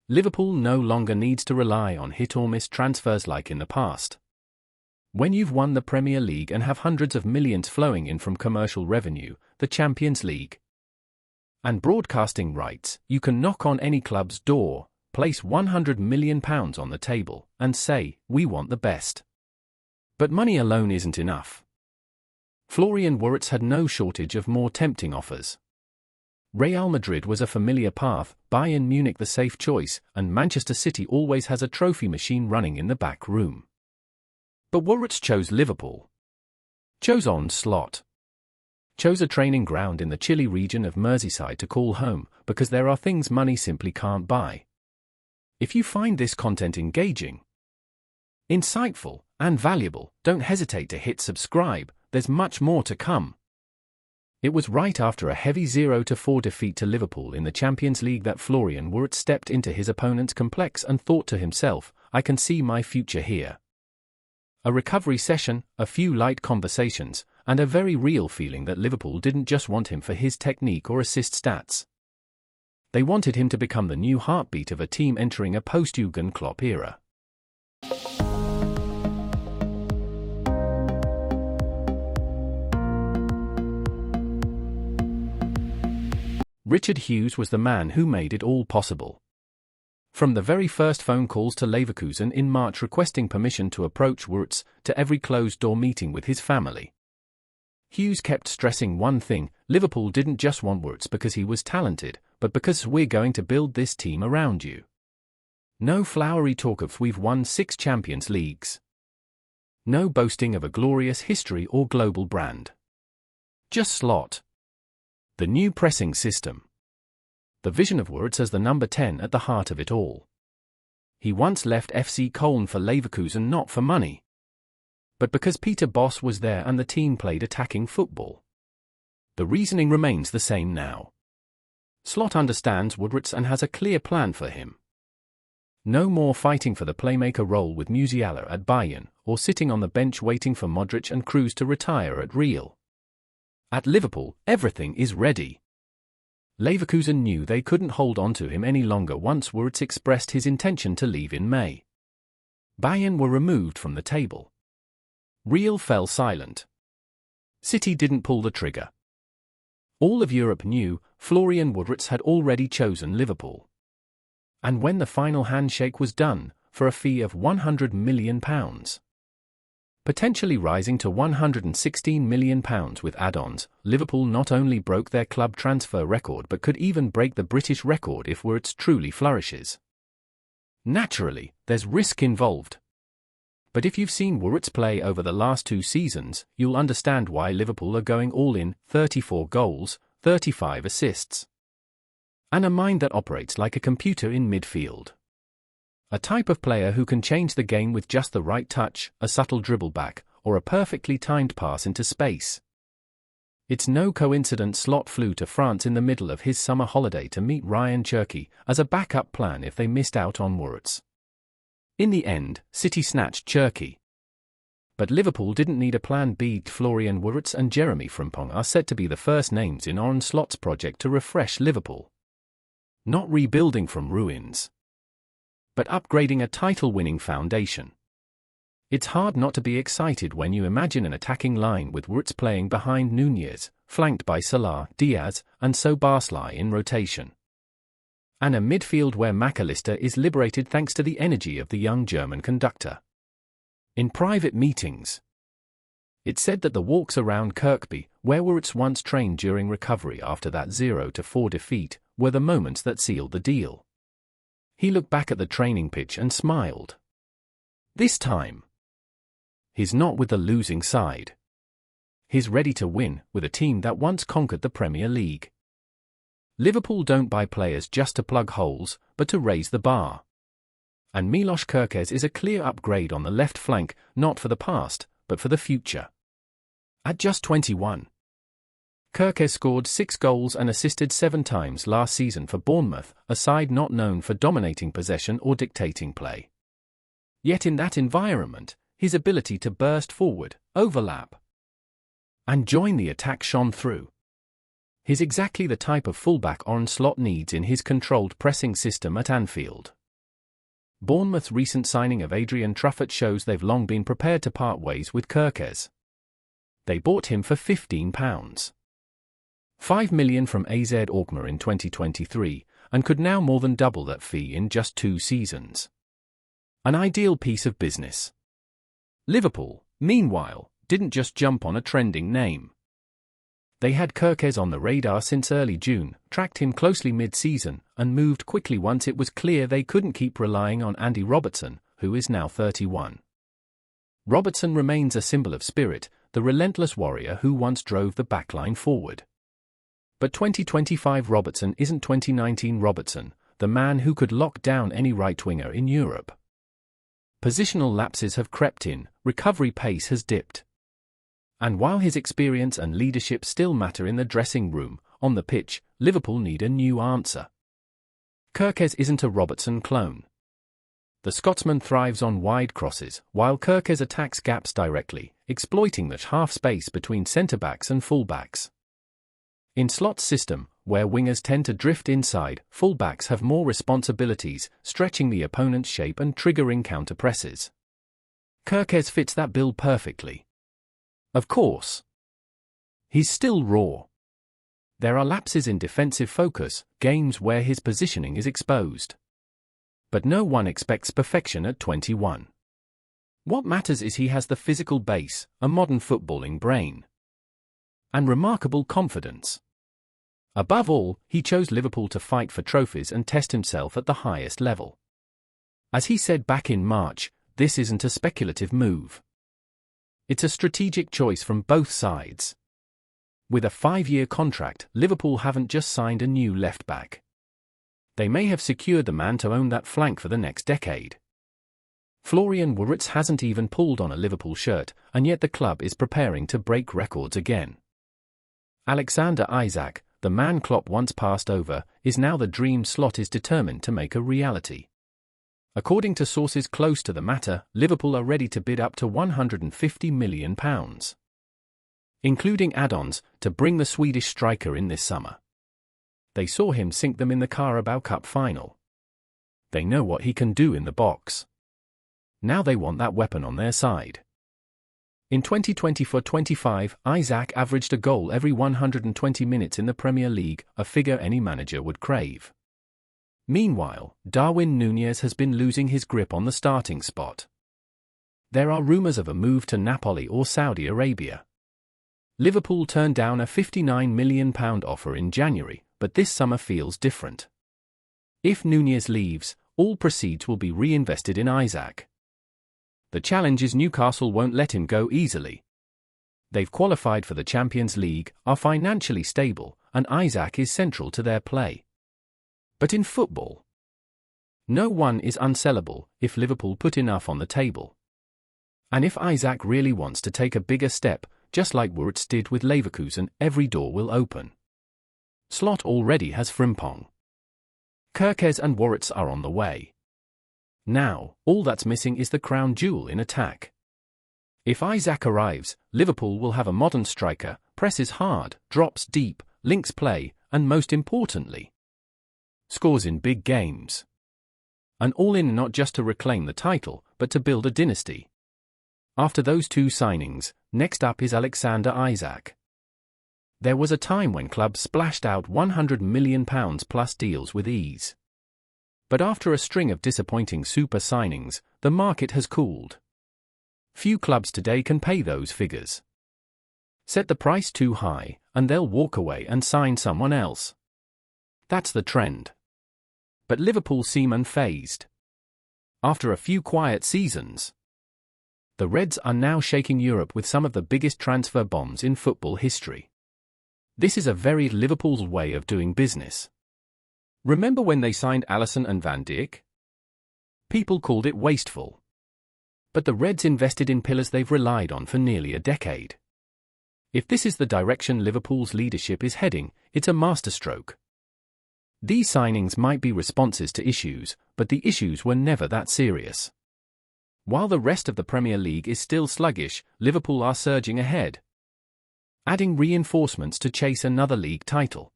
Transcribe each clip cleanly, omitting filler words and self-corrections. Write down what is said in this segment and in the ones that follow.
Liverpool no longer needs to rely on hit-or-miss transfers like in the past. When you've won the Premier League and have hundreds of millions flowing in from commercial revenue, the Champions League, and broadcasting rights, you can knock on any club's door, place £100 million on the table, and say, "We want the best." But money alone isn't enough. Florian Wirtz had no shortage of more tempting offers. Real Madrid was a familiar path, Bayern Munich the safe choice, and Manchester City always has a trophy machine running in the back room. But Wirtz chose Liverpool. Chose Arne Slot. Chose a training ground in the chilly region of Merseyside to call home, because there are things money simply can't buy. If you find this content engaging, insightful, and valuable, don't hesitate to hit subscribe, there's much more to come. It was right after a heavy 0-4 defeat to Liverpool in the Champions League that Florian Wirtz stepped into his opponent's complex and thought to himself, "I can see my future here." A recovery session, a few light conversations, and a very real feeling that Liverpool didn't just want him for his technique or assist stats. They wanted him to become the new heartbeat of a team entering a post-Jürgen Klopp era. Richard Hughes was the man who made it all possible. From the very first phone calls to Leverkusen in March requesting permission to approach Wirtz, to every closed-door meeting with his family, Hughes kept stressing one thing: Liverpool didn't just want Wirtz because he was talented, but because we're going to build this team around you. No flowery talk of "we've won 6 Champions Leagues." No boasting of a glorious history or global brand. Just Slot. The new pressing system. The vision of Wirtz as the number 10 at the heart of it all. He once left FC Köln for Leverkusen not for money, but because Peter Bosz was there and the team played attacking football. The reasoning remains the same now. Slot understands Wirtz and has a clear plan for him. No more fighting for the playmaker role with Musiala at Bayern, or sitting on the bench waiting for Modric and Kroos to retire at Real. At Liverpool, everything is ready. Leverkusen knew they couldn't hold on to him any longer once Wirtz expressed his intention to leave in May. Bayern were removed from the table. Real fell silent. City didn't pull the trigger. All of Europe knew Florian Wirtz had already chosen Liverpool. And when the final handshake was done, for a fee of £100 million, potentially rising to £116 million with add-ons, Liverpool not only broke their club transfer record but could even break the British record if Wirtz truly flourishes. Naturally, there's risk involved. But if you've seen Wirtz play over the last 2 seasons, you'll understand why Liverpool are going all in: 34 goals, 35 assists. And a mind that operates like a computer in midfield. A type of player who can change the game with just the right touch, a subtle dribble back, or a perfectly timed pass into space. It's no coincidence Slot flew to France in the middle of his summer holiday to meet Ryan Cherki as a backup plan if they missed out on Wirtz. In the end, City snatched Cherki. But Liverpool didn't need a plan B. Florian Wirtz and Jeremy Frimpong are set to be the first names in Arne Slot's project to refresh Liverpool. Not rebuilding from ruins, but upgrading a title-winning foundation. It's hard not to be excited when you imagine an attacking line with Wirtz playing behind Nunez, flanked by Salah, Diaz, and Szoboszlai in rotation. And a midfield where McAllister is liberated thanks to the energy of the young German conductor. In private meetings, it's said that the walks around Kirkby, where Wirtz once trained during recovery after that 0-4 defeat, were the moments that sealed the deal. He looked back at the training pitch and smiled. This time, he's not with the losing side. He's ready to win with a team that once conquered the Premier League. Liverpool don't buy players just to plug holes, but to raise the bar. And Milos Kerkez is a clear upgrade on the left flank, not for the past, but for the future. At just 21, Kerkez scored 6 goals and assisted 7 times last season for Bournemouth, a side not known for dominating possession or dictating play. Yet in that environment, his ability to burst forward, overlap, and join the attack shone through. He's exactly the type of fullback Arne Slot needs in his controlled pressing system at Anfield. Bournemouth's recent signing of Adrian Truffert shows they've long been prepared to part ways with Kerkez. They bought him for £15.5 million from AZ Alkmaar in 2023, and could now more than double that fee in just 2 seasons. An ideal piece of business. Liverpool, meanwhile, didn't just jump on a trending name. They had Kerkez on the radar since early June, tracked him closely mid-season, and moved quickly once it was clear they couldn't keep relying on Andy Robertson, who is now 31. Robertson remains a symbol of spirit, the relentless warrior who once drove the backline forward. But 2025 Robertson isn't 2019 Robertson, the man who could lock down any right-winger in Europe. Positional lapses have crept in, recovery pace has dipped. And while his experience and leadership still matter in the dressing room, on the pitch, Liverpool need a new answer. Kerkez isn't a Robertson clone. The Scotsman thrives on wide crosses, while Kerkez attacks gaps directly, exploiting the half space between centre-backs and full-backs. In Slot's system, where wingers tend to drift inside, full-backs have more responsibilities, stretching the opponent's shape and triggering counter-presses. Kerkez fits that bill perfectly. Of course, he's still raw. There are lapses in defensive focus, games where his positioning is exposed. But no one expects perfection at 21. What matters is he has the physical base, a modern footballing brain, and remarkable confidence. Above all, he chose Liverpool to fight for trophies and test himself at the highest level. As he said back in March, this isn't a speculative move. It's a strategic choice from both sides. With a 5-year contract, Liverpool haven't just signed a new left-back. They may have secured the man to own that flank for the next decade. Florian Wirtz hasn't even pulled on a Liverpool shirt, and yet the club is preparing to break records again. Alexander Isak, the man Klopp once passed over, is now the dream Slot is determined to make a reality. According to sources close to the matter, Liverpool are ready to bid up to £150 million, including add-ons, to bring the Swedish striker in this summer. They saw him sink them in the Carabao Cup final. They know what he can do in the box. Now they want that weapon on their side. In 2024-25, ISAK averaged a goal every 120 minutes in the Premier League, a figure any manager would crave. Meanwhile, Darwin Núñez has been losing his grip on the starting spot. There are rumours of a move to Napoli or Saudi Arabia. Liverpool turned down a £59 million offer in January, but this summer feels different. If Núñez leaves, all proceeds will be reinvested in ISAK. The challenge is Newcastle won't let him go easily. They've qualified for the Champions League, are financially stable, and ISAK is central to their play. But in football, no one is unsellable if Liverpool put enough on the table. And if ISAK really wants to take a bigger step, just like Wirtz did with Leverkusen, every door will open. Slot already has Frimpong. Kerkez and Wirtz are on the way. Now, all that's missing is the crown jewel in attack. If ISAK arrives, Liverpool will have a modern striker, presses hard, drops deep, links play, and most importantly, scores in big games. An all-in not just to reclaim the title, but to build a dynasty. After those 2 signings, next up is Alexander Isak. There was a time when clubs splashed out £100 million plus deals with ease. But after a string of disappointing super signings, the market has cooled. Few clubs today can pay those figures. Set the price too high, and they'll walk away and sign someone else. That's the trend. But Liverpool seem unfazed. After a few quiet seasons, the Reds are now shaking Europe with some of the biggest transfer bombs in football history. This is a very Liverpool's way of doing business. Remember when they signed Alisson and Van Dijk? People called it wasteful. But the Reds invested in pillars they've relied on for nearly a decade. If this is the direction Liverpool's leadership is heading, it's a masterstroke. These signings might be responses to issues, but the issues were never that serious. While the rest of the Premier League is still sluggish, Liverpool are surging ahead, adding reinforcements to chase another league title.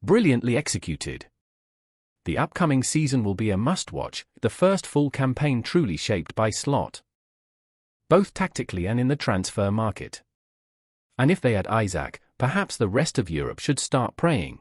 Brilliantly executed. The upcoming season will be a must-watch, the first full campaign truly shaped by Slot, both tactically and in the transfer market. And if they add ISAK, perhaps the rest of Europe should start praying.